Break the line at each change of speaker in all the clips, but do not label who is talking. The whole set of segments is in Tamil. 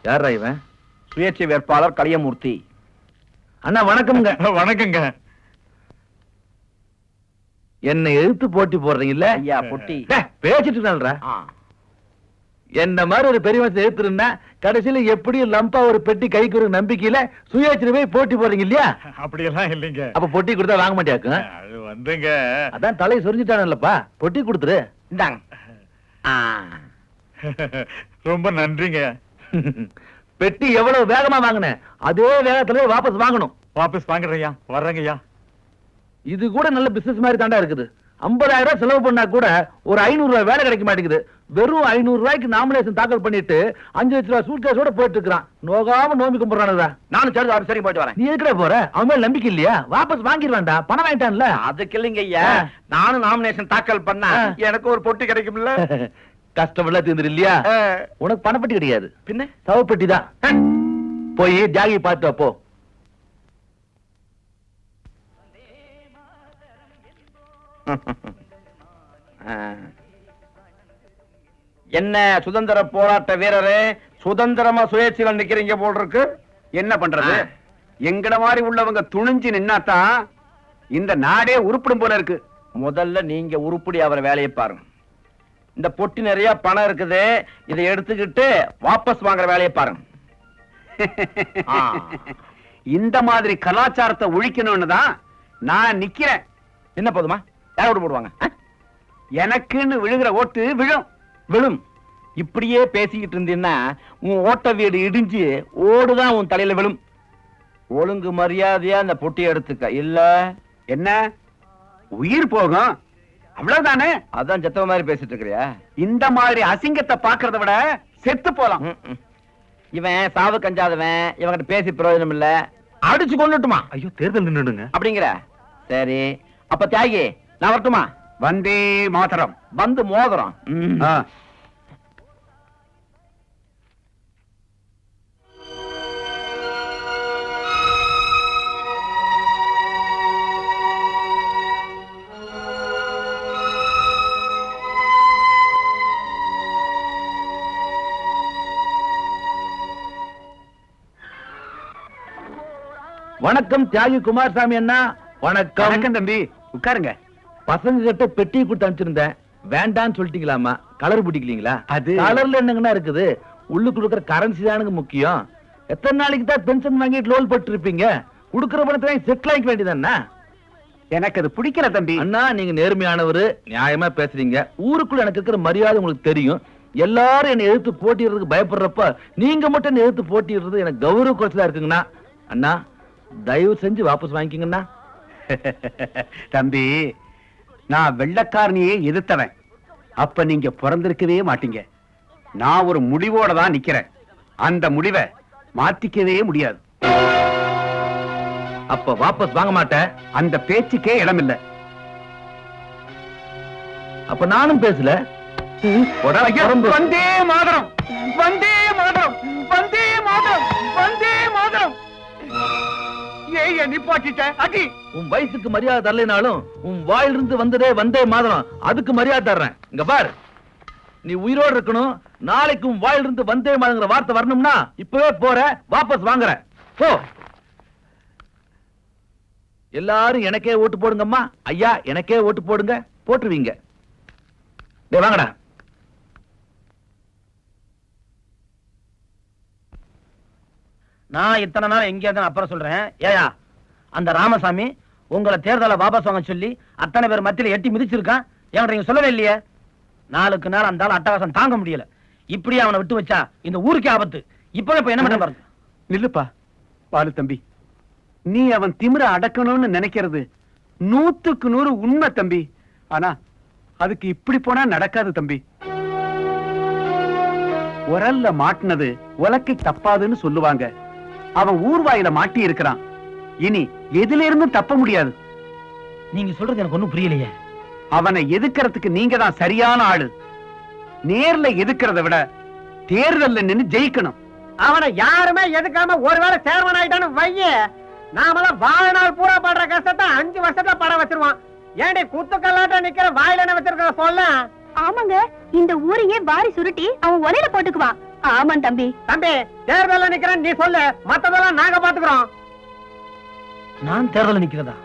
யார் இவன்?
சுயேட்சை வேட்பாளர் கலியமூர்த்தி.
அண்ணா வணக்கம்ங்க.
வணக்கங்க.
என்னை எதிர்த்து போட்டி போடுறீங்கல்ல?
ஐயா பொட்டி
பேசிட்டு இருக்கான்டா. என்ன மாதிரி ஒரு பெரிய மனுஷன் எதிர்த்துருந்தா கடைசியில எப்படியும் லம்பா ஒரு பெட்டி கைக்கு ஒரு நம்பிக்கையில சுயேட்சை போய் போட்டி போடுறீங்க இல்லையா?
அப்படியெல்லாம் இல்லைங்க.
அப்ப பொட்டி கொடுத்தா வாங்க மாட்டியாக்கு?
அது வந்துங்க.
அதான் தலையை சொரிஞ்சிட்டானல்லப்பா, பொட்டி கொடுத்துரு.
இந்தாங்க.
ரொம்ப நன்றிங்க.
பெட்டி எவ்வளவு வேகமா வாங்கின அதே வேகத்துல வாபஸ் வாங்கணும்.
வாபஸ் வாங்குறையா? வர்றேங்கய்யா.
இது கூட நல்ல பிசினஸ் மாதிரி தாண்டா இருக்குது. 50,000 ரூபாய் செலவு பண்ணா கூட ஒரு 500 ரூபாய் வேலை கிடைக்க மாட்டேங்குது. வெறும் 500 ரூபாய்க்கு நாமினேஷன் தாக்கல் பண்ணிட்டு 5 லட்சம் ரூபாய் சூட்கேஸோட போயிட்டு இருக்கான். நோகாம நோம்பி கும்பிடுறானுதா.
நானும் சரி சரி போயிட்டு வரேன்.
நீ எதுக்குடா போற? அவன் மேல நம்பிக்கை இல்லையா? வாபஸ் வாங்கிடுவான்டா, பணம் வாங்கிட்டான்ல.
அதுக்கு இல்லைங்க ஐயா, நானும் நாமினேஷன் தாக்கல் பண்ணா எனக்கு ஒரு பொட்டி கிடைக்கும்ல.
கஷ்டமெல்லாம் தீர்ந்துரு இல்லையா? உனக்கு பணப்பட்டி கிடையாது,
பின்ன
சவப்பெட்டி தான். போய் ஜாகி பார்த்து போ.
என்ன சுதந்திர போராட்ட வீரரே, சுதந்திரமா சுயேட்சையில நிக்கிறீங்க போல் இருக்கு. என்ன பண்றது, எங்கட மாதிரி உள்ளவங்க துணிஞ்சு நின்னாதான் இந்த நாடே உருப்பிடும் போல இருக்கு. முதல்ல நீங்க உருப்படி அவரை வேலையை பாருங்க. இந்த பொட்டி நிறைய பணம் இருக்குது, இதை எடுத்துக்கிட்டு வாபஸ் வாங்குற வேலையை பாருங்க. இந்த மாதிரி கலாச்சாரத்தை ஒழிக்கணும்னு தான் நான் நிக்கிறேன். என்ன போதுமா? யார் ஓட்டு போடுவாங்க? எனக்குன்னு விழுகிற ஓட்டு விழும் விழும். இப்படியே பேசிக்கிட்டு இருந்தீன்னா உன் ஓட்ட வீடு இடிஞ்சு ஓடுதான் உன் தலையில விழும். ஒழுங்கு மரியாதையா அந்த பொட்டி எடுத்துக்க, இல்ல என்ன உயிர் போகும். அவ்வளவுதானே? அதான் செத்தவ மாதிரி பேசிட்டு இருக்கிறியா? இந்த மாதிரி அசிங்கத்தை பாக்குறத விட செத்து போலாம். இவன் சாவு கஞ்சாதவன், இவங்கிட்ட பேசி பிரயோஜனம் இல்ல, அடிச்சு கொண்டுட்டுமா.
ஐயோ, தேர்தல் நின்னுடுங்க
அப்படிங்கிற. சரி, அப்ப தியாகி நான் வரட்டுமா? வந்தே மாதரம். வந்து மோதிரம்.
வணக்கம் தியாகி குமாரசாமி அண்ணா. வணக்கம்.
வணக்கம் தம்பி, உட்காருங்க.
பசங்க கிட்ட பெட்டி கொடுத்து அனுப்பிச்சிருந்தேன், வேண்டான்னு சொல்லிட்டீங்களாமா? கலர் பிடிக்கலீங்களா?
அது
கலர்ல என்னங்கண்ணா இருக்குது? உள்ளுக்கு கொடுக்குற கரன்சி தானுங்க முக்கியம். எத்தனை நாளைக்கு தான் பென்ஷன் வாங்கிட்டு லோல் போட்டு இருப்பீங்க? கொடுக்குற பணத்தை செட்டில் ஆகிக்க வேண்டியதானே?
எனக்கு அது பிடிக்கல தம்பி.
அண்ணா, நீங்க நேர்மையானவரு, நியாயமா பேசுறீங்க. ஊருக்குள்ள எனக்கு இருக்கிற மரியாதை உங்களுக்கு தெரியும். எல்லாரும் என்னை எதிர்த்து போட்டிடுறதுக்கு பயப்படுறப்ப நீங்க மட்டும் என்னை எதிர்த்து போட்டிடுறது எனக்கு கௌரவ குறைச்சலா இருக்குங்கண்ணா. அண்ணா, தயவு செஞ்சு வாபஸ் வாங்கிக்கங்கண்ணா.
தம்பி, நான் வெள்ளக்காரனையே எதிர்த்தவன். அப்ப நீங்க பிறந்திருக்கவே மாட்டீங்க. நான் ஒரு முடிவோட தான் நிக்கிறேன். அந்த முடிவை மாத்திக்கவே முடியாது.
அப்ப வாபஸ் வாங்க மாட்டேன்.
அந்த பேச்சுக்கே இடமில்லை.
அப்ப நானும் பேசல.
வந்தே மாதரம், வந்தே மாதரம், வந்தே மாதரம், வந்தே மாதரம். நிப்பாட்டிட்ட அடி.
உன் வயசுக்கு மரியாதை தரலைனாலும் உன் வாயிலிருந்து வந்ததே வந்தே மாதரம், அதுக்கு மரியாதை தர்றேன். இங்க பார், நீ உயிரோடு இருக்கணும். நாளைக்கு உன் வாயிலிருந்து வந்தே மாதங்கிற வார்த்தை வரணும்னா இப்பவே போற, வாபஸ் வாங்குற. போ. எல்லாரும் எனக்கே ஓட்டு போடுங்கம்மா. ஐயா, எனக்கே ஓட்டு போடுங்க. போட்டுருவீங்க. டேய் வாங்கடா.
நான் இத்தனை நாள் எங்க அப்புறம் சொல்றேன். ஏயா, அந்த ராமசாமி உங்களை தேர்தலை வாபஸ் வாங்க சொல்லி அத்தனை பேர் மத்தியில எட்டி மிதிச்சிருக்கான். என்கிட்ட நீங்க சொல்லவே இல்லையே. நாளுக்கு நாள் அந்த அட்டகாசம் தாங்க முடியல. இப்படியே அவனை விட்டு வச்சா இந்த ஊருக்கே ஆபத்து. இப்ப என்ன பண்ண பாருங்க. நில்லுப்பா பாலு தம்பி, நீ அவன் திமிர அடக்கணும்னு நினைக்கிறது 100க்கு 100 உண்மை தம்பி. ஆனா அதுக்கு இப்படி போனா நடக்காது தம்பி. உரல்ல மாட்டினது உலக்கை தப்பாதுன்னு சொல்லுவாங்க. அவன் ஊர்வாயில மாட்டி இருக்கிறான். இனி எதில இருந்தும் தப்ப முடியாது. நீங்க சொல்றது எனக்கு ஒண்ணும் புரியலையே. அவனை எதுக்கிறதுக்கு நீங்க தான் சரியான ஆளு. நேர்ல எதுக்கிறத விட தேர்தல்ல நின்னு ஜெயிக்கணும். அவனை யாருமே எதுக்காம ஒருவேளை சேர்மன் ஆயிட்டான்னு வைய, நாமெல்லாம் வாழ்நாள் பூரா படுற கஷ்டத்தை 5 வருஷத்துல பட வச்சிருவான். ஏண்டி குத்துக்கல்லாட்ட நிக்கிற வாயில வச்சிருக்கிற சொல்ல
ஆமாங்க, இந்த ஊரையே வாரி சுருட்டி அவன் ஒலையில போட்டுக்குவான். ஆமாம் தம்பி.
தம்பி, தேர்தல்ல நிக்கிறேன் நீ சொல்லு, மத்ததெல்லாம் நாங்க பாத்துக்கிறோம்.
நான் தேர்தல் நிக்கிறதா?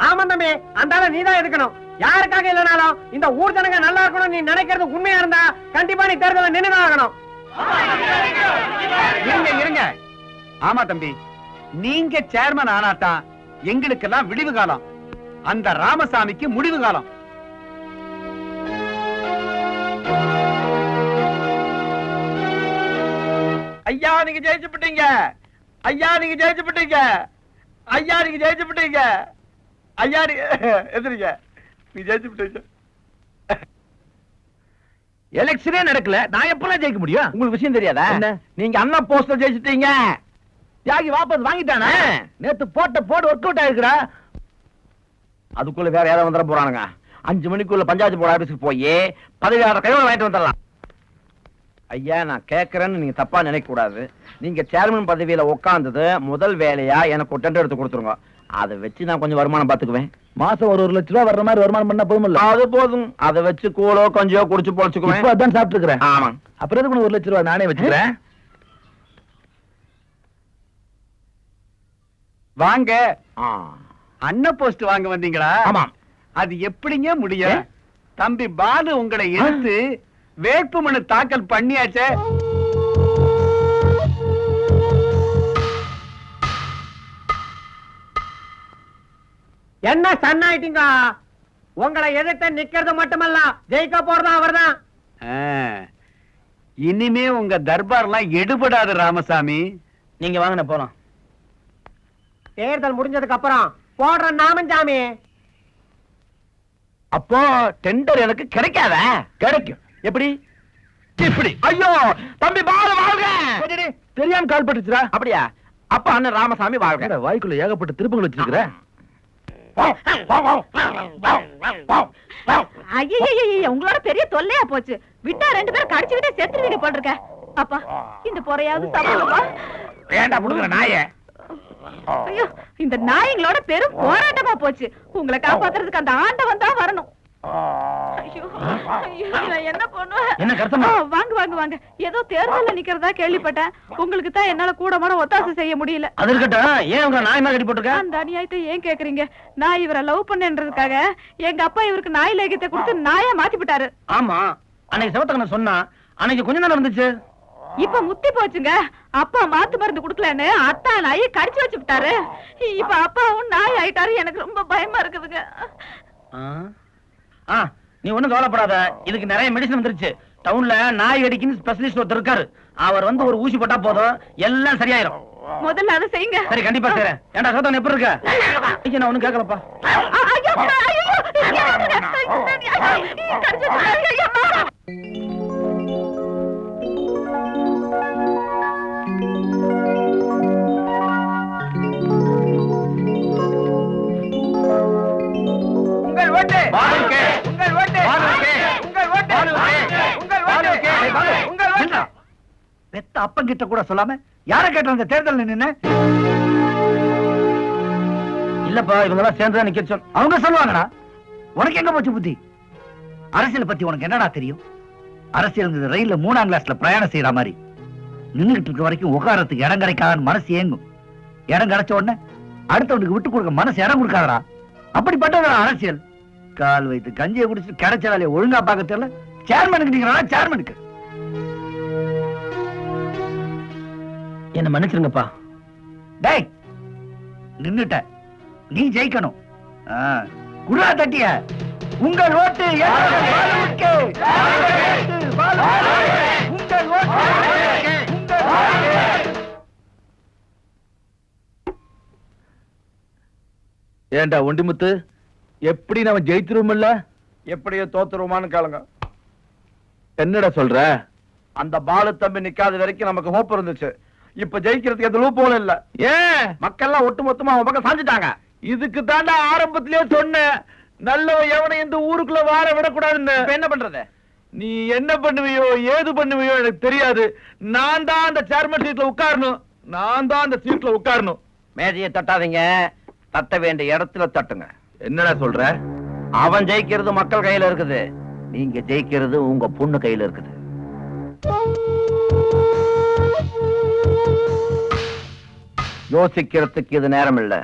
ஆமா தம்பி, அந்த நீதான் இருக்கணும். யாருக்காக இல்லனாலும் இந்த ஊர் ஜனங்க நல்லா இருக்கணும் நீ நினைக்கிறது உண்மையா இருந்தா கண்டிப்பா நீ தேர்தல்ல நின்னுதான் ஆகணும். இருங்க இருங்க. ஆமா தம்பி, நீங்க சேர்மன் ஆனாதான் எங்களுக்கெல்லாம் விடிவு காலம், அந்த ராமசாமிக்கு முடிவு காலம். ஐயா நீங்க ஜெயிச்சுட்டீங்க, ஐயா நீங்க ஜெயிச்சுட்டீங்க, ஐயா நீங்க ஜெயிச்சுட்டீங்க, ஐயா எதிரிங்க நீ ஜெயிச்சுட்டீங்க.
எலெக்ஷனே நடக்கல, நான் எப்பலாம் ஜெயிக்க முடியும்?
உங்களுக்கு விஷயம் தெரியாதா? நீங்க அண்ணா போஸ்டர் ஜெயிச்சிட்டீங்க.
தியாகி வாபஸ் வாங்கிட்டானே. நேத்து போட்ட போடு ஒர்க் அவுட் ஆயிருக்குடா.
அதுக்குள்ள வேற யாராவது வந்துட போறானுங்க. 5 மணிக்குள்ள பஞ்சாயத்து போர்டு ஆபீஸ்க்கு போய் 16 கையோட வாங்கிட்டு வந்துடலாம். ஐயா நான் கேட்கறேன்னு நீங்க தப்பா நினைக்க கூடாது. நீங்க சேர்மன் பதவியில உட்கார்ந்தது முதல் வேலையா எனக்கு ஒரு டெண்டர் எடுத்து கொடுத்துருங்க. அதை வச்சு நான் கொஞ்சம் வருமானம் பாத்துக்குவேன்.
மாசம் ஒரு 1 லட்சம் ரூபாய் வர்ற மாதிரி வருமானம் பண்ணா போதுமில்ல?
அது போதும். அதை வச்சு கூழோ கொஞ்சோ குடிச்சு பொழைச்சுக்குவேன்.
இப்ப அதான் சாப்பிட்டு இருக்கிறேன்.
ஆமா.
அப்புறம் எதுக்கு 1 லட்சம் ரூபாய் நானே வச்சுக்கிறேன்?
வாங்க. அண்ண போஸ்ட் வாங்க வந்தீங்களா?
ஆமா.
அது எப்படிங்க முடியும்? தம்பி பாலு உங்களை எடுத்து வேட்புமனு தாக்கல் பண்ணியாச்சே. என்ன சன்னாயிட்டீங்க? உங்களை எதிர்த்து நிக்கிறது மட்டுமல்ல, ஜெயிக்க போறதா அவர்தான். இனிமே உங்க தர்பார்லாம் எடுபடாது ராமசாமி.
நீங்க வாங்கின போலாம்.
தேர்தல் முடிஞ்சதுக்கு அப்புறம் போடுற நாமஞ்சாமி.
அப்போ டெண்டர் எனக்கு கிடைக்காத? கிடைக்கும். எப்படி? இப்படி.
ஐயோ தம்பி பாலு வாழ்க.
தெரியாம கால் பட்டுச்சுடா.
அப்படியா? அப்ப அண்ணன் ராமசாமி வாழ்க.
வாய்க்குள்ள ஏகப்பட்ட திருப்பங்கள் வச்சிருக்கிற.
உங்களோட பெரிய தொல்லையா போச்சு. விட்டா 2 பேரும் கடிச்சுக்கிட்டே செத்துருவீங்க போட்டிருக்க. அப்பா இந்த பொறையாவது சாப்பிடுவா.
வேண்டாம் புடுங்குற நாயே.
ஐயோ இந்த நாய்களோட பெரும் போராட்டமா போச்சு. உங்களை காப்பாத்துறதுக்கு அந்த ஆண்டவன் தான் வரணும். ஐயோ ஐயோ நான் என்ன பண்ணுவேன்?
என்ன கருத்தமா?
வாங்க வாங்க வாங்க. ஏதோ தேர்தல்ல நிக்கிறதா கேள்விப்பட்டேன். உங்களுக்கு தான் என்னால கூடமான ஒத்தாசை செய்ய முடியல.
அது இருக்கட்டும். ஏன் உங்க நாய் மேல கட்டி போட்டுருக்க?
அந்த அநியாயத்தை ஏன் கேக்குறீங்க? நான் இவரை லவ் பண்ணேன்றதுக்காக எங்க அப்பா இவருக்கு நாய் லேகியத்தை கொடுத்து நாயா மாத்தி விட்டாரு.
ஆமா, அன்னைக்கு செவத்தக்கன சொன்னா. அன்னைக்கு கொஞ்ச நேரம் இருந்துச்சு.
இப்ப முத்தி போச்சுங்க. அப்பா மாத்து மருந்து குடுக்கலன்னு அத்தா நாயை கடிச்சு வச்சு விட்டாரு. இப்ப அப்பாவும் நாய் ஆயிட்டாரு. எனக்கு ரொம்ப பயமா இருக்குதுங்க.
நீ ஒண்ணும் கவலைப்படாத. இதுக்கு நிறைய மெடிசன் வந்துருச்சு. டவுன்ல நாய் அடிக்குன்னு ஸ்பெஷலிஸ்ட் ஒருத்தர் இருக்காரு. அவர் வந்து ஒரு ஊசி போட்டா போதும், எல்லாம் சரியாயிரும்.
முதல்ல அதை செய்யுங்க.
சரி கண்டிப்பா செய்றேன். ஏன்டா சோதனை எப்படி இருக்க? நான் ஒண்ணும் கேட்கலப்பா.
உங்கள் ஓட்டு பாலுக்கே. உங்கள் ஓட்டு பாலுக்கே. உங்கள் ஓட்டு பாலுக்கே. உங்கள் ஓட்டு உங்கள் ஓட்டு.
பெத்த அப்பன் கிட்ட கூட சொல்லாம யார கேட்ட அந்த தேர்தல் நின்னு? இல்லப்பா, இவங்க எல்லாம் சேர்ந்துதான் நிக்க சொல். அவங்க சொல்லுவாங்கடா. உனக்கு எங்க போச்சு புத்தி? அரசியல் பத்தி உனக்கு என்னடா தெரியும்? அரசியல் ரயில்ல 3ஆம் கிளாஸ்ல பிரயாணம் செய்யற மாதிரி நின்னுகிட்டு இருக்க வரைக்கும் உட்காரத்துக்கு இடம் கிடைக்காத மனசு ஏங்கும். இடம் கிடைச்ச உடனே அடுத்தவனுக்கு விட்டு கொடுக்க மனசு இடம் கொடுக்காதடா. அப்படிப்பட்டதா அரசியல். கால் வைத்து கஞ்சியை குடிச்சு கிடைச்ச வேலையை ஒழுங்கா பார்க்க தெரியல. சேர்மனுக்கு நீங்க சேர்மனுக்கு என்ன மன்னிச்சிருங்கப்பா. டேய் நின்னுட்ட, நீ ஜெயிக்கணும். குடா தட்டிய. உங்கள் ஓட்டு பாலுவுக்கே. உங்கள் ஓட்டு. ஏண்டா ஒண்டிமுத்து, எப்படி நம்ம ஜெயிச்சிருவோம்ல?
எப்படியோ தோத்துருவான்னு கேளுங்க.
என்னடா சொல்ற?
அந்த பாலு தம்பி நிக்காத வரைக்கும் நமக்கு ஹோப் இருந்துச்சு. இப்ப ஜெயிக்கிறதுக்கு எந்த லூப்போல இல்ல.
ஏன்
மக்கள்லாம் ஒட்டுமொத்தமா அவன் பக்கம் சாஞ்சிட்டாங்க.
இதுக்கு தாண்டா ஆரம்பத்திலேயே சொன்னேன், நல்லவன் எவனை இந்த ஊருக்குள்ள வாழ விடக்கூடாதுன்னு.
இப்ப என்ன பண்றது?
நீ என்ன பண்ணுவியோ ஏது பண்ணுவியோ எனக்கு தெரியாது. நான் தான் அந்த சேர்மன் சீட்ல உட்காரணும். நான் தான் அந்த சீட்ல உட்காரணும்.
மேஜையை தட்டாதீங்க, தட்ட வேண்டிய இடத்துல தட்டுங்க.
என்னடா சொல்ற?
அவன் ஜெயிக்கிறது மக்கள் கையில இருக்குது.
நீங்க ஜெயிக்கிறது உங்க பொண்ணு கையில இருக்குது. யோசிக்கிறதுக்கு இது நேரம் இல்ல.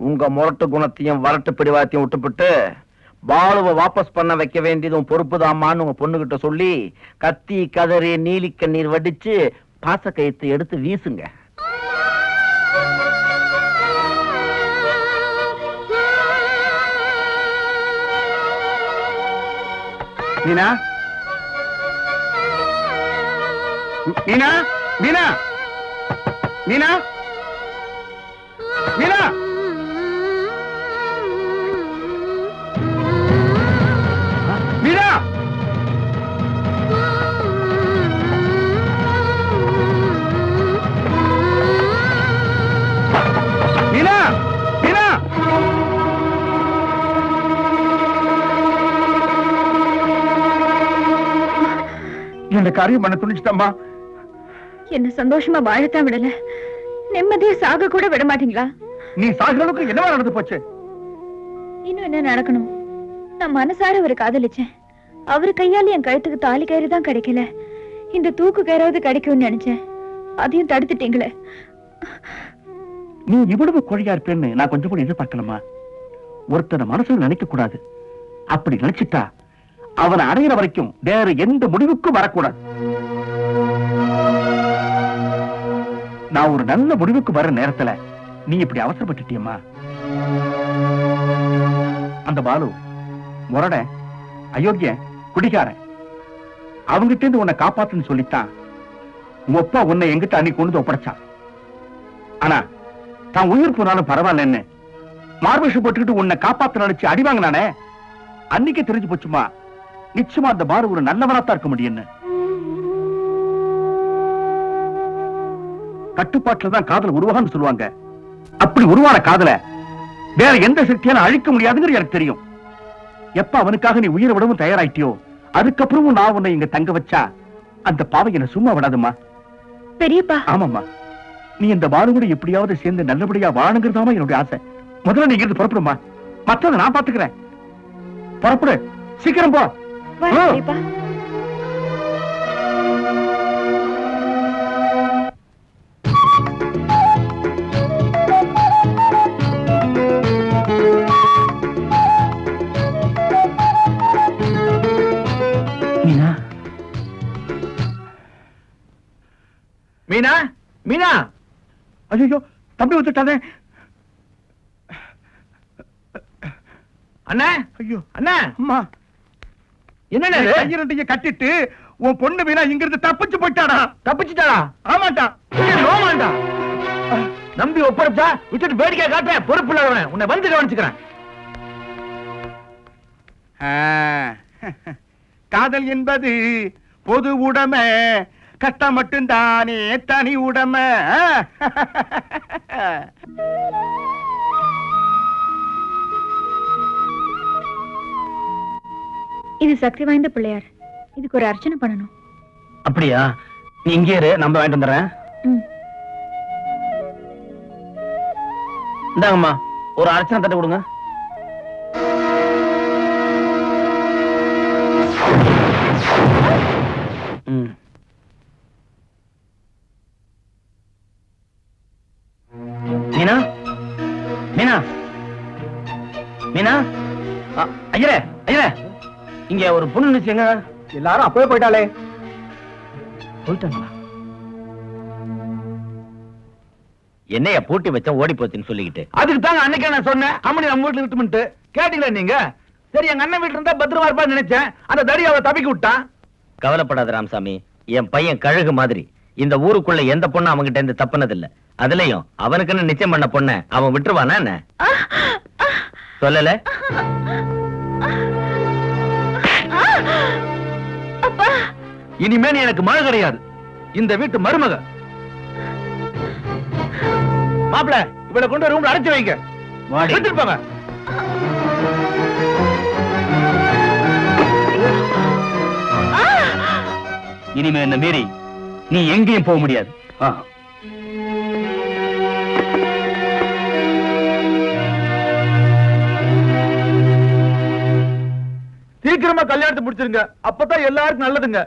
உங்க முரட்டு குணத்தையும் வரட்டு பிடிவாத்தையும் விட்டுவிட்டு பாலுவை வாபஸ் பண்ண வைக்க வேண்டியதும் பொறுப்புதாமான்னு உங்க பொண்ணுகிட்ட சொல்லி கத்தி கதறி நீலி கண்ணீர் வடிச்சு பாச கயிற்று எடுத்து வீசுங்க.
மீனா, மீனா, மீனா, மீனா, மீனா. மீனா, மீனா, மீனா. இந்த காரியம் பண்ண துணிச்சுட்டம்மா.
என்ன சந்தோஷமா வாழத்தான் விடல, நிம்மதியா சாக கூட விட மாட்டீங்களா?
நீ சாகிற அளவுக்கு என்னவா நடந்து போச்சு?
இன்னும் என்ன நடக்கணும்? நான் மனசார அவரை காதலிச்சேன். அவரு கையால என் கழுத்துக்கு தாலி கயிறு தான் கிடைக்கல, இந்த தூக்கு கயிறாவது கிடைக்கும்னு நினைச்சேன். அதையும் தடுத்துட்டீங்களே.
நீ இவ்வளவு கொழையா இருப்பேன்னு நான் கொஞ்சம் கூட எதிர்பார்க்கலமா. ஒருத்தனை மனசுல நினைக்க கூடாது. அப்படி நினைச்சிட்டா அவனை அடையிற வரைக்கும் வேற எந்த முடிவுக்கும் வரக்கூடாது. நான் ஒரு நல்ல முடிவுக்கு வர நேரத்துல நீ இப்படி அவசரப்பட்டுட்டியம்மா. அந்த பாலு முரட, அயோக்கிய, குடிகாரன். அவங்கிட்ட இருந்து உன்னை காப்பாத்துன்னு சொல்லித்தான் உங்க அப்பா உன்னை எங்கிட்ட அன்னைக்கு கொண்டு ஒப்படைச்சான். ஆனா தான் உயிர் போனாலும் பரவாயில்லன்னு மார்பேஷம் போட்டுக்கிட்டு உன்னை காப்பாத்த நினைச்சு அடி வாங்கினானே, அன்னைக்கே தெரிஞ்சு போச்சுமா நிச்சயமா அந்த பாரு ஒரு நல்லவனாத்தான் இருக்க முடியும்னு. கட்டுப்பாட்டுல தான் காதல் உருவாகன்னு சொல்லுவாங்க. அப்படி உருவான காதல வேற எந்த சக்தியால அழிக்க முடியாதுங்கிறது எனக்கு தெரியும். எப்ப அவனுக்காக நீ உயிரை விடவும் தயாராயிட்டியோ அதுக்கப்புறமும் நான் உன்னை இங்க தங்க வச்சா அந்த பாவை என்ன சும்மா விடாதுமா.
பெரியப்பா.
ஆமாம்மா, நீ இந்த பாலு கூட எப்படியாவது சேர்ந்து நல்லபடியா வாழுங்கிறதாமா என்னுடைய ஆசை. முதல்ல நீங்க இருந்து புறப்படுமா, மற்றதை நான் பாத்துக்கிறேன். புறப்படு, சீக்கிரம் போ.
பெரியப்பா.
மீனா,
மீனா, மீனா.
ஐயோ தம்பி வந்துட்டானே.
அண்ணா,
ஐயோ
அண்ணா,
அம்மா,
என்ன
கையிரண்டைய கட்டிட்டு உன் பொண்ணு மீனா இங்கிருந்து தப்பிச்சு போயிட்டாடா.
தப்பிச்சுட்டாளா?
ஆமாட்டா.
நோமாண்டா. நம்பி ஒப்படைச்சா விட்டுட்டு வேடிக்கை காட்டுறேன். பொறுப்பு இல்லாதவன உன்னை வந்து கவனிச்சுக்கிறேன்.
காதல் என்பது பொது உடைமை, கஷ்டம் மட்டும்தானே தனி உடைமை.
இது சக்தி வாய்ந்த பிள்ளையார், இதுக்கு ஒரு அர்ச்சனை பண்ணணும்.
அப்படியா? நீ இங்கே இரு, நம்ம வாங்கிட்டு வந்துடுறேன். இந்தாங்கம்மா, ஒரு அர்ச்சனை தட்டு கொடுங்க. மீனா, மீனா, மீனா. ஐயரே, ஐயரே, இங்க ஒரு பொண்ணு நிச்சயங்க. எல்லாரும் அப்பவே போயிட்டாளே. போயிட்டாங்களா?
என்னைய பூட்டி வச்சா ஓடி போச்சுன்னு சொல்லிக்கிட்டு அதுக்கு தாங்க அன்னைக்கே நான் சொன்னேன் அம்மனி நம்ம வீட்டுல விட்டுமிட்டு. கேட்டீங்களா நீங்க? சரி, எங்க அண்ணன் வீட்டுல இருந்தா பத்திரமா இருப்பான்னு நினைச்சேன். அந்த தடி அவ தப்பிக்க விட்டான். கவலைப்படாத ராமசாமி, என் பையன் கழுகு மாதிரி. இந்த ஊருக்குள்ள எந்த பொண்ணு அவன்கிட்ட இருந்து தப்புனது இல்ல. அதுலயும் அவனுக்குன்னு நிச்சயம் பண்ண பொண்ண அவன் விட்டுருவானா என்ன? சொல்லல. இனிமே நீ எனக்கு மழை கிடையாது, இந்த வீட்டு மருமக. மாப்பிள, இவளை கொண்டு ரூம்ல அடைச்சு வைங்க. எடுத்துட்டு
இனிமே என்ன மீறி நீ எங்கேயும் போக முடியாது.
சீக்கிரமா கல்யாணத்தை முடிச்சிருங்க, அப்பதான் எல்லாருக்கும் நல்லதுங்க.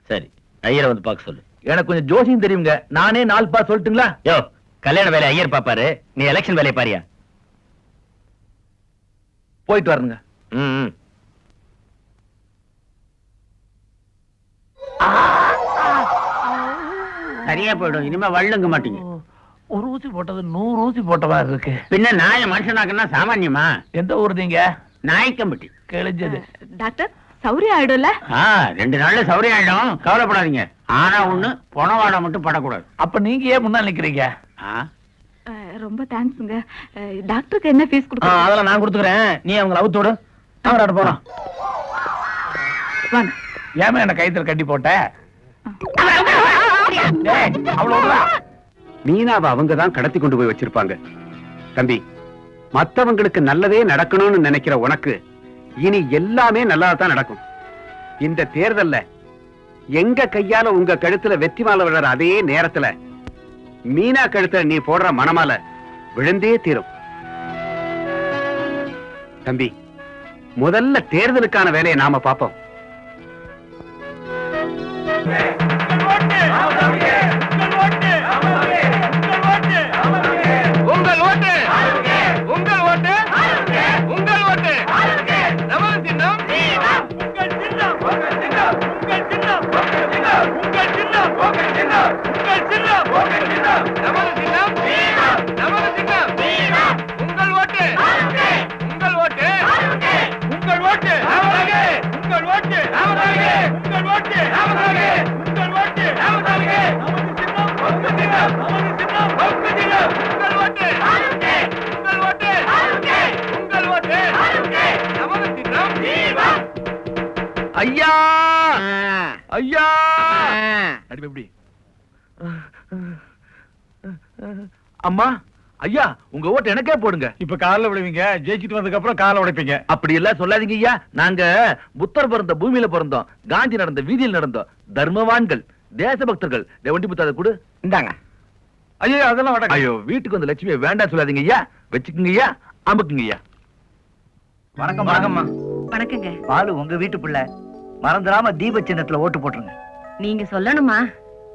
சரி, ஐயரை வந்து பார்க்க சொல்லு.
எனக்கு கொஞ்சம் ஜோசியம் தெரியுங்க, நானே 4 பாஸ் சொல்லட்டுங்களா?
யோ, கல்யாண வேலையை ஐயர் பாப்பாரு, நீ எலெக்ஷன் வேலையை பாரியா?
போயிட்டு வரணுங்க.
சரியா போயிடும், இனிமே வள்ளுங்க மாட்டீங்க.
ஒரு ஊசி போட்டது 100 ஊசி போட்டவா இருக்கு.
பின்ன நாய மனுஷனாக்குன்னா சாமான்யமா?
எந்த ஊர் நீங்க?
நாய்க்கம்பட்டி.
கிழிஞ்சது.
டாக்டர் சௌரியம் ஆயிடும்ல?
2 நாள்ல சௌரியம் ஆயிடும், கவலைப்படாதீங்க. ஆனா ஒண்ணு, பொணவாடை மட்டும் படக்கூடாது.
அப்ப நீங்க ஏன் முன்னாள் நிக்கிறீங்க?
ரொம்ப தேங்க்ஸ்ங்க. டாக்டருக்கு என்ன ஃபீஸ் கொடுக்க?
அதெல்லாம் நான் கொடுத்துக்கிறேன், நீ அவங்க அவுத்தோடு அவராட போறான்.
வாங்க.
ஏமா என்ன கைத்துல கட்டி போட்ட?
மீனாவை அவங்கதான் கடத்தி கொண்டு போய் வச்சிருப்பாங்க. தம்பி, மத்தவங்களுக்கு நல்லதே நடக்கணும்னு நினைக்கிற உனக்கு இனி எல்லாமே நல்லதாதான் நடக்கும். இந்த தேர்தல்ல எங்க கையால உங்க கழுத்துல வெற்றி மாலை விழுற அதே நேரத்துல மீனா கழுத்துல நீ போடுற மணமால விழுந்தே தீரும். தம்பி, முதல்ல தேர்தலுக்கான வேலையை நாம பாப்போம்.
உங்கள் ஓட்டு, உங்கள் ஓட்டு, உங்கள் ஓட்டு. நமது சின்னம், உங்கள் சின்னம், உங்கள் சின்னம், உங்கள் சின்னம், உங்கள் சின்னம், உங்கள் சின்னம், உங்கள் சின்னம், உங்கள் சின்னம், உங்கள் சின்னம். நமது சின்னம், நமது சின்னம், உங்கள் ஓட்டு, உங்கள் ஓட்டு, உங்கள் ஓட்டு, நமது, உங்கள் ஓட்டு, நமது, உங்கள் ஓட்டு, நமது, உங்கள் ஓட்டு, நமது, நமது சின்னம், உங்கள் சின்னம், நமது சின்னம், உங்கள் சின்னம், உங்கள் ஓட்டு, உங்கள் ஓட்டு, உங்கள் ஓட்டு, நமது சின்னம். ஐயா, ஐயா, அடி எப்படி? அம்மா, ஐயா, உங்க ஓட்டு எனக்கே போடுங்க.
இப்ப காலில் விடுவீங்க, ஜெயிச்சிட்டு வந்ததுக்கு அப்புறம் காலை உடைப்பீங்க.
அப்படி எல்லாம் சொல்லாதீங்க ஐயா. நாங்க புத்தர் பிறந்த பூமியில பிறந்தோம், காந்தி நடந்த வீதியில் நடந்தோம், தர்மவான்கள், தேசபக்தர்கள். வண்டி புத்தாத கொடு.
இந்தாங்க.
ஐயோ, அதெல்லாம் வடக்கு.
ஐயோ, வீட்டுக்கு வந்த லட்சுமியை வேண்டாம் சொல்லாதீங்க ஐயா. வச்சுக்குங்க ஐயா, அமுக்குங்க ஐயா.
வணக்கம். வணக்கம்மா.
வணக்கங்க.
பாலு உங்க வீட்டு பிள்ளை, மறந்துடாம தீப சின்னத்துல ஓட்டு போட்டுருங்க.
நீங்க சொல்லணுமா?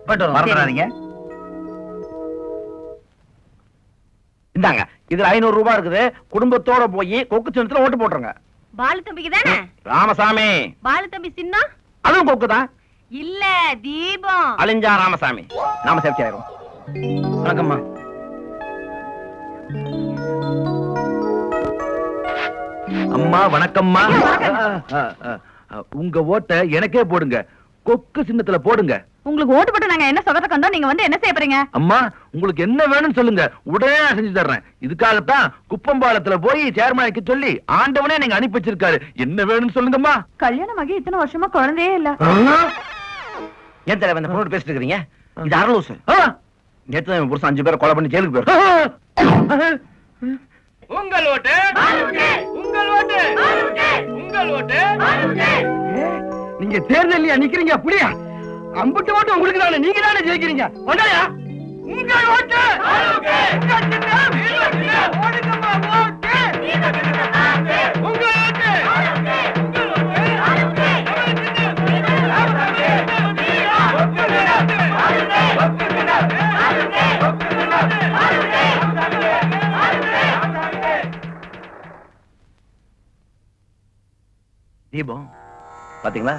மறந்துடாதீங்க.
இந்தாங்க, இதுல 500 ரூபாய் இருக்குது, குடும்பத்தோட போய் கொக்கு சின்னத்துல ஓட்டு போட்டுருங்க.
பாலு தம்பிக்கு தானே?
ராமசாமி.
பாலு தம்பி சின்னம்
அதுவும் கொக்கு தான்.
இல்ல, தீபம்.
அழிஞ்சா ராமசாமி. நாம சேஃப்டி ஆயிரும். வணக்கம்மா.
அம்மா வணக்கம்மா. உங்க ஓட்டை எனக்கே போடுங்க, கொக்கு சின்னத்துல போடுங்க.
உங்களுக்கு ஓட்டு போட்டு நாங்க என்ன சொகத்தை கண்டோம், நீங்க வந்து என்ன செய்ய போறீங்க?
அம்மா, உங்களுக்கு என்ன வேணும்னு சொல்லுங்க, உடனே நான் செஞ்சு தர்றேன். இதுக்காகத்தான் குப்பம்பாலத்துல போய் சேர்மனுக்கு சொல்லி ஆண்டவனே நீங்க அனுப்பி வச்சிருக்காரு. என்ன வேணும்னு சொல்லுங்கம்மா.
கல்யாணமாகி இத்தனை வருஷமா குழந்தையே இல்ல.
ஏன் தலைவர் இந்த பொண்ணு பேசிட்டு இருக்கீங்க? இது அரலூசு. நேத்து தான் புருஷன் 5 பேரை கொலை பண்ணி ஜெயிலுக்கு போயிரு.
உங்கள் ஓட்டு, உங்கள் ஓட்டு, உங்கள் ஓட்டு.
நீங்க தேர்தலியா நிக்கிறீங்க? அப்படியா? அம்புட்டு ஓட்டு உங்களுக்கு தானே, நீங்க தானே ஜெயிக்கிறீங்க. வந்தாயா?
உங்கள் ஓட்டு, உங்கள் சின்னம், ஓடுங்கம்மா ஓட்டு. உங்கள் ஓட்டு, உங்கள் ஓட்டு,
தீபம் பாத்தீங்களா,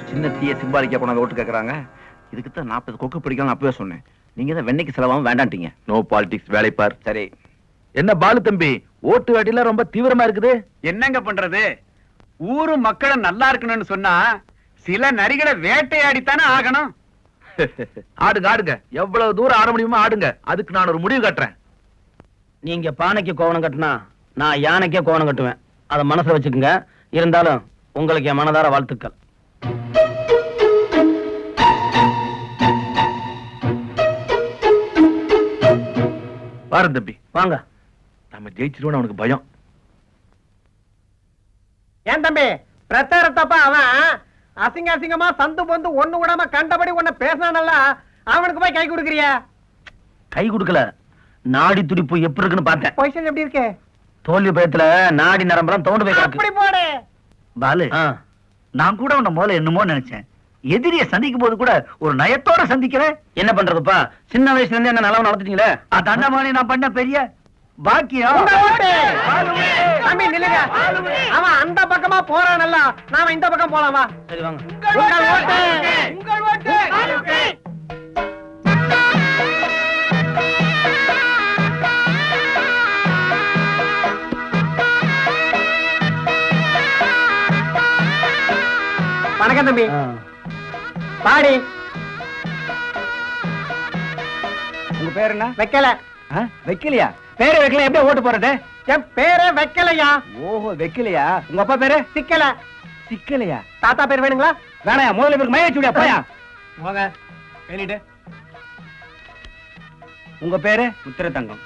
சின்ன தீய சிம்பாலிக்க கொண்டாந்து ஓட்டு கேக்குறாங்க. இதுக்கு தான் 40 கொக்கு பிடிக்கலாம் அப்பவே சொன்னேன். நீங்க தான் வெண்ணைக்கு செலவாம வேண்டான்ட்டீங்க.
No politics, வேலைப்பார்.
சரி,
என்ன பாலு தம்பி, ஓட்டு வேட்டில ரொம்ப தீவிரமா இருக்குது.
என்னங்க பண்றது? ஊரும் மக்களும் நல்லா இருக்கணும்னு சொன்னா சில நரிகளை வேட்டையாடித்தானே ஆகணும்.
ஆடுங்க ஆடுங்க, எவ்வளவு தூரம் ஆட முடியுமோ ஆடுங்க. அதுக்கு நான் ஒரு முடிவு கட்டுறேன்.
நீங்க பானைக்கு கோவணம் கட்டினா நான் யானைக்கே கோவணம் கட்டுவேன். அதை மனசுல வச்சுக்கோங்க. இருந்தாலும் உங்களுக்கு என் மனதார வாழ்த்துக்கள்.
பாரு தம்பி,
வாங்க.
நம்ம ஜெயிச்சிருவோம், அவனுக்கு பயம்.
ஏன் தம்பி, பிரச்சாரத்தப்ப அவன் அசிங்க அசிங்கமா சந்து பொந்து ஒண்ணு விடாம கண்டபடி ஒண்ணு பேசினானல்ல, அவனுக்கு போய் கை கொடுக்கறியா?
கை கொடுக்கல, நாடி துடிப்பு எப்படி இருக்குன்னு பார்த்தேன்.
பொசிஷன் எப்படி இருக்கு?
தோல்வி பயத்துல நாடி நரம்பெல்லாம் தோண்டு போய்
அப்படி போடு.
பாலு நான் கூட உன்னை முதல்ல என்னமோ நினைச்சேன். எதிரிய சந்திக்கும் போது கூட ஒரு நயத்தோட சந்திக்கிறேன்.
என்ன பண்றதுப்பா, சின்ன வயசுல இருந்து என்ன நல்லா நடத்திட்டீங்களே.
அதாண்டா மாதிரி நான் பண்ண பெரிய பாக்கியம்.
உங்க ஓட்டு. தம்பி நில்லுங்க. அவன் அந்த பக்கமா போறானல்ல, நாம இந்த பக்கம் போலாமா?
சரி வாங்க.
உங்கள் ஓட்டு. உங்கள் ஓட்டு. வணக்கம் தம்பி. பாடி.
உங்க பேர் என்ன?
வைக்கல.
வைக்கலையா? பேரு வைக்கல, எப்படி ஓட்டு போறது?
என் பேரே வைக்கலையா.
ஓஹோ, வைக்கலையா? உங்க அப்பா பேரு?
சிக்கல.
சிக்கலையா?
தாத்தா பேர் வேணுங்களா?
வேணாயா, முதல்ல பேருக்கு மய வச்சுடியா, போயா.
வாங்க வெளியிட்டு.
உங்க பேரு? உத்திரத்தங்கம்.